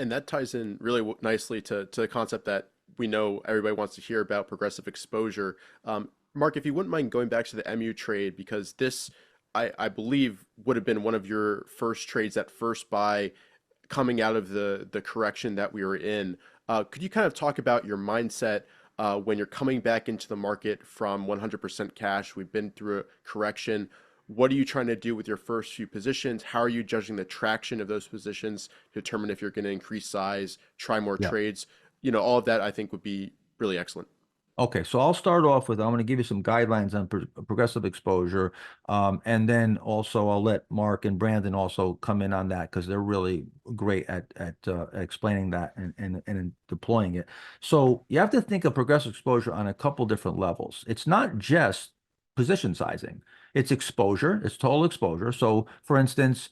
And that ties in really nicely to the concept that we know everybody wants to hear about progressive exposure. Mark, if you wouldn't mind going back to the MU trade, because this, I believe, would have been one of your first trades at first buy coming out of the correction that we were in. Could you kind of talk about your mindset when you're coming back into the market from 100% cash? We've been through a correction. What are you trying to do with your first few positions? How are you judging the traction of those positions to determine if you're going to increase size, try more Yeah. trades? All of that I think would be really excellent. Okay, so I'll start off with, I'm going to give you some guidelines on progressive exposure. And then also I'll let Mark and Brandon also come in on that because they're really great at explaining that and deploying it. So you have to think of progressive exposure on a couple different levels. It's not just position sizing. It's exposure, it's total exposure. So for instance,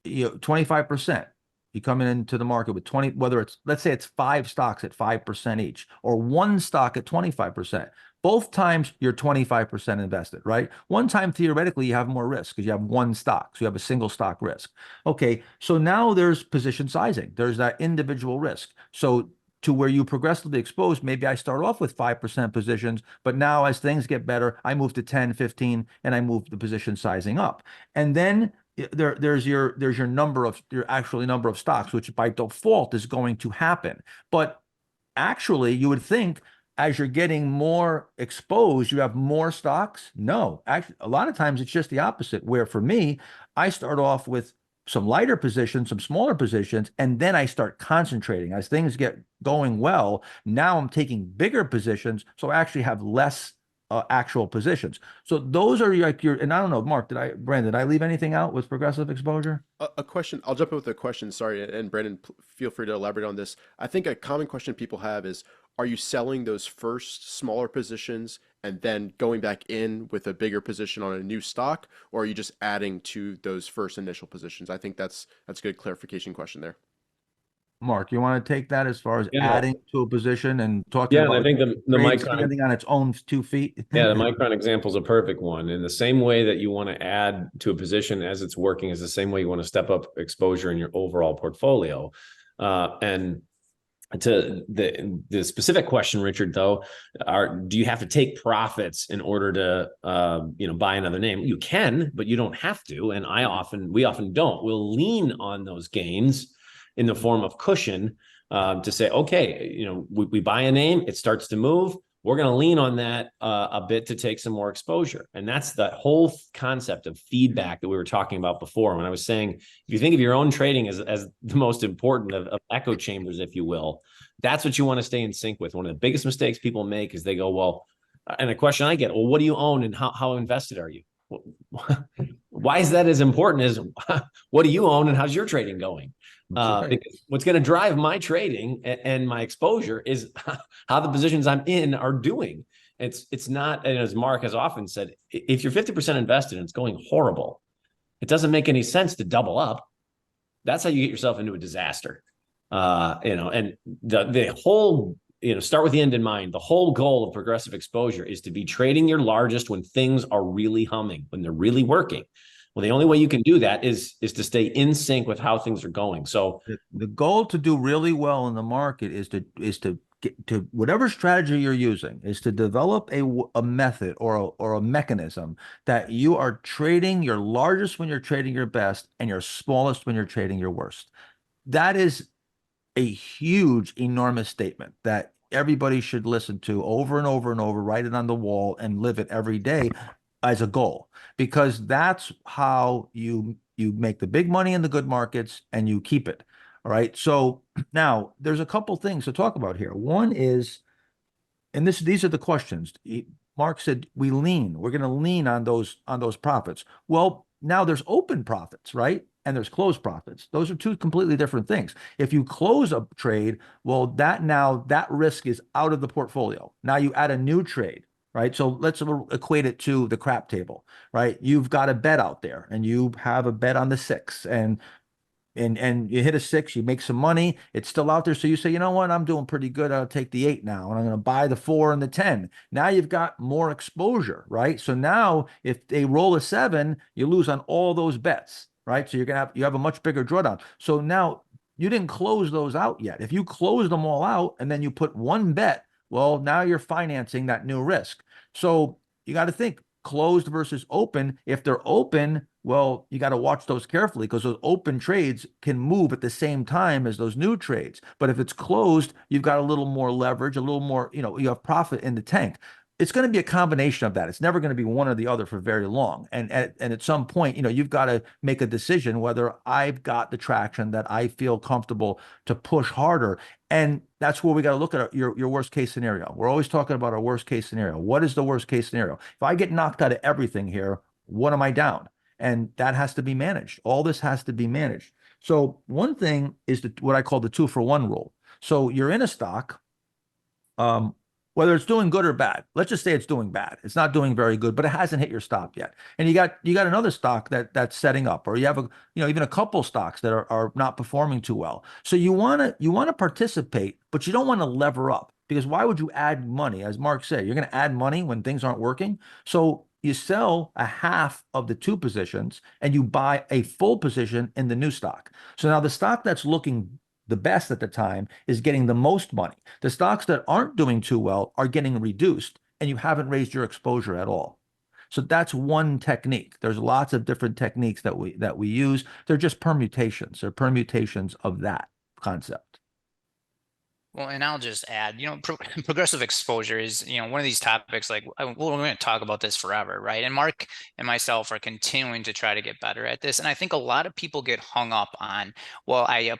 25%. You come into the market with 20, whether it's, let's say it's 5 stocks at 5% each, or one stock at 25%. Both times you're 25% invested, right? One time, theoretically, you have more risk because you have one stock. So you have a single stock risk. Okay, so now there's position sizing. There's that individual risk. So to where you progressively exposed, maybe I start off with 5% positions, but now as things get better, I move to 10, 15, and I move the position sizing up. And then there's your actually number of stocks, which by default is going to happen. But actually, you would think as you're getting more exposed, you have more stocks. No, actually, a lot of times it's just the opposite. Where for me, I start off with some lighter positions, some smaller positions, and then I start concentrating. As things get going well, now I'm taking bigger positions, so I actually have less actual positions. So those are like your, and I don't know, Mark, Brandon, did I leave anything out with progressive exposure? A question, I'll jump in with a question. Sorry, and Brandon, feel free to elaborate on this. I think a common question people have is, are you selling those first smaller positions and then going back in with a bigger position on a new stock, or are you just adding to those first initial positions? I think that's a good clarification question there. Mark, you want to take that as far as Yeah, adding to a position and talking yeah, and I about think the trade Micron, standing on its own 2 feet? yeah, the Micron example is a perfect one. In the same way that you want to add to a position as it's working is the same way you want to step up exposure in your overall portfolio. And to the specific question, Richard, though, do you have to take profits in order to buy another name? You can, but you don't have to. And we often don't. We'll lean on those gains in the form of cushion to say, okay, we buy a name, it starts to move. We're going to lean on that a bit to take some more exposure. And that's the whole concept of feedback that we were talking about before. When I was saying, if you think of your own trading as the most important of echo chambers, if you will, that's what you want to stay in sync with. One of the biggest mistakes people make is they go, well, and a question I get, well, what do you own and how invested are you? Why is that as important as what do you own and how's your trading going? Because what's going to drive my trading and my exposure is how the positions I'm in are doing. It's not, and as Mark has often said, if you're 50% invested and it's going horrible, it doesn't make any sense to double up. That's how you get yourself into a disaster. And the whole, start with the end in mind. The whole goal of progressive exposure is to be trading your largest when things are really humming, when they're really working. Well, the only way you can do that is to stay in sync with how things are going. So the goal to do really well in the market is to get to whatever strategy you're using, is to develop a method or a mechanism that you are trading your largest when you're trading your best and your smallest when you're trading your worst. That is a huge, enormous statement that everybody should listen to over and over and over, write it on the wall, and live it every day as a goal, because that's how you make the big money in the good markets and you keep it. All right. So now there's a couple things to talk about here. One is, and these are the questions. Mark said we're going to lean on those profits. Well, now there's open profits, right? And there's closed profits. Those are two completely different things. If you close a trade, well, that risk is out of the portfolio. Now you add a new trade, right? So let's equate it to the crap table, right? You've got a bet out there and you have a bet on the 6, and and you hit a 6, you make some money, it's still out there. So you say, you know what, I'm doing pretty good. I'll take the 8 now, and I'm going to buy the 4 and the 10. Now you've got more exposure, right? So now if they roll a 7, you lose on all those bets, right? So you have a much bigger drawdown. So now you didn't close those out yet. If you close them all out and then you put one bet, well, now you're financing that new risk. So you got to think closed versus open. If they're open, well, you got to watch those carefully because those open trades can move at the same time as those new trades. But if it's closed, you've got a little more leverage, a little more, you have profit in the tank. It's going to be a combination of that. It's never going to be one or the other for very long. And at some point, you've got to make a decision whether I've got the traction that I feel comfortable to push harder. And that's where we got to look at your worst case scenario. We're always talking about our worst case scenario. What is the worst case scenario? If I get knocked out of everything here, what am I down? And that has to be managed. All this has to be managed. So one thing is what I call the 2-for-1 rule. So you're in a stock, whether it's doing good or bad. Let's just say it's doing bad. It's not doing very good, but it hasn't hit your stop yet. And you got another stock that's setting up, or you have even a couple stocks that are not performing too well. So you want to participate, but you don't want to lever up, because why would you add money? As Mark said, you're going to add money when things aren't working. So you sell a half of the 2 positions and you buy a full position in the new stock. So now the stock that's looking the best at the time is getting the most money. The stocks that aren't doing too well are getting reduced, and you haven't raised your exposure at all. So that's one technique. There's lots of different techniques that we use. They're just permutations. They're permutations of that concept. Well, and I'll just add, progressive exposure is, one of these topics, like, we're going to talk about this forever, right? And Mark and myself are continuing to try to get better at this. And I think a lot of people get hung up on, well, I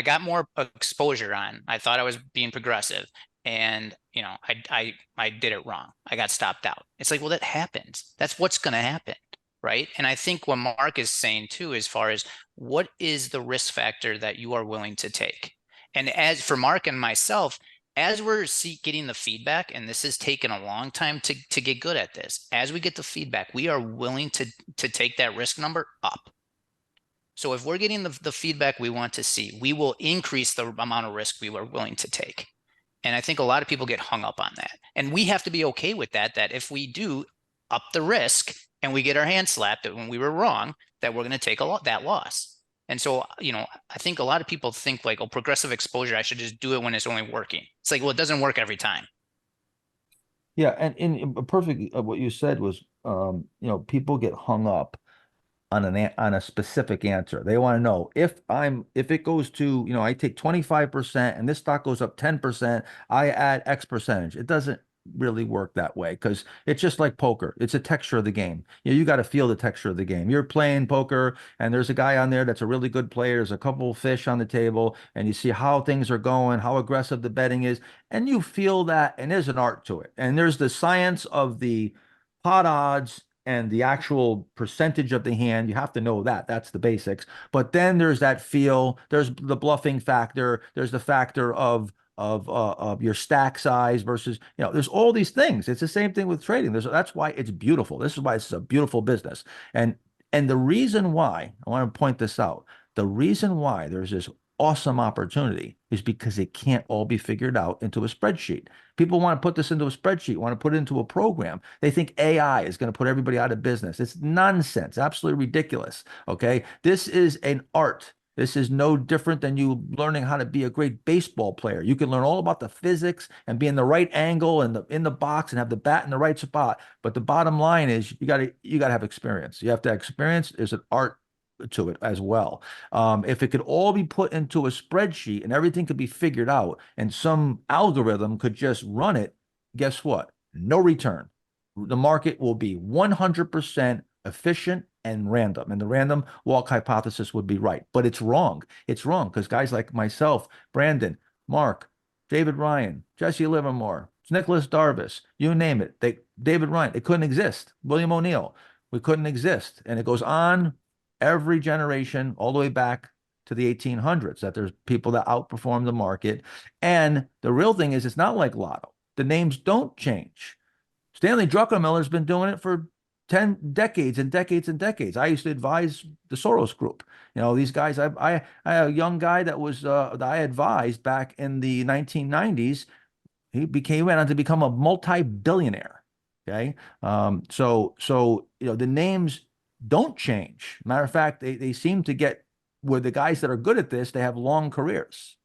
got more exposure on, I thought I was being progressive, and, I did it wrong. I got stopped out. It's like, well, that happens. That's what's going to happen. Right. And I think what Mark is saying too, as far as what is the risk factor that you are willing to take? And as for Mark and myself, as we're getting the feedback, and this has taken a long time to get good at this, as we get the feedback, we are willing to take that risk number up. So if we're getting the feedback we want to see, we will increase the amount of risk we were willing to take. And I think a lot of people get hung up on that. And we have to be okay with that if we do up the risk and we get our hand slapped that when we were wrong, that we're going to take that loss. And so, I think a lot of people think like, oh, progressive exposure, I should just do it when it's only working. It's like, well, it doesn't work every time. Yeah, and in perfect what you said was, people get hung up on a specific answer. They want to know if it goes to, I take 25% and this stock goes up 10%, I add X percentage. It doesn't really work that way, because it's just like poker. It's a texture of the game. You got to feel the texture of the game. You're playing poker and there's a guy on there that's a really good player. There's a couple of fish on the table and you see how things are going, how aggressive the betting is, and you feel that, and there's an art to it. And there's the science of the pot odds and the actual percentage of the hand. You have to know that. That's the basics. But then there's that feel, there's the bluffing factor, there's the factor of your stack size versus, there's all these things. It's the same thing with trading. That's why it's beautiful. This is why it's a beautiful business. And the reason why, I want to point this out, the reason why there's this awesome opportunity is because it can't all be figured out into a spreadsheet. People want to put this into a spreadsheet, want to put it into a program. They think AI is going to put everybody out of business. It's nonsense, absolutely ridiculous. Okay. This is an art. This is no different than you learning how to be a great baseball player. You can learn all about the physics and be in the right angle and in the box and have the bat in the right spot. But the bottom line is you got to have experience. You have to have experience. There's an art to it as well. If it could all be put into a spreadsheet and everything could be figured out and some algorithm could just run it, guess what? No return. The market will be 100% efficient and random. And the random walk hypothesis would be right. But it's wrong. It's wrong because guys like myself, Brandon, Mark, David Ryan, Jesse Livermore, Nicholas Darvis, you name it. David Ryan, it couldn't exist. William O'Neill, we couldn't exist. And it goes on every generation all the way back to the 1800s that there's people that outperform the market. And the real thing is it's not like Lotto. The names don't change. Stanley Druckenmiller's been doing it for 10 decades and decades and decades. I used to advise the Soros Group. You know, these guys, I had a young guy that was that I advised back in the 1990s. He went on to become a multi-billionaire. Okay. So you know, the names don't change. Matter of fact, they seem to get, where the guys that are good at this, they have long careers.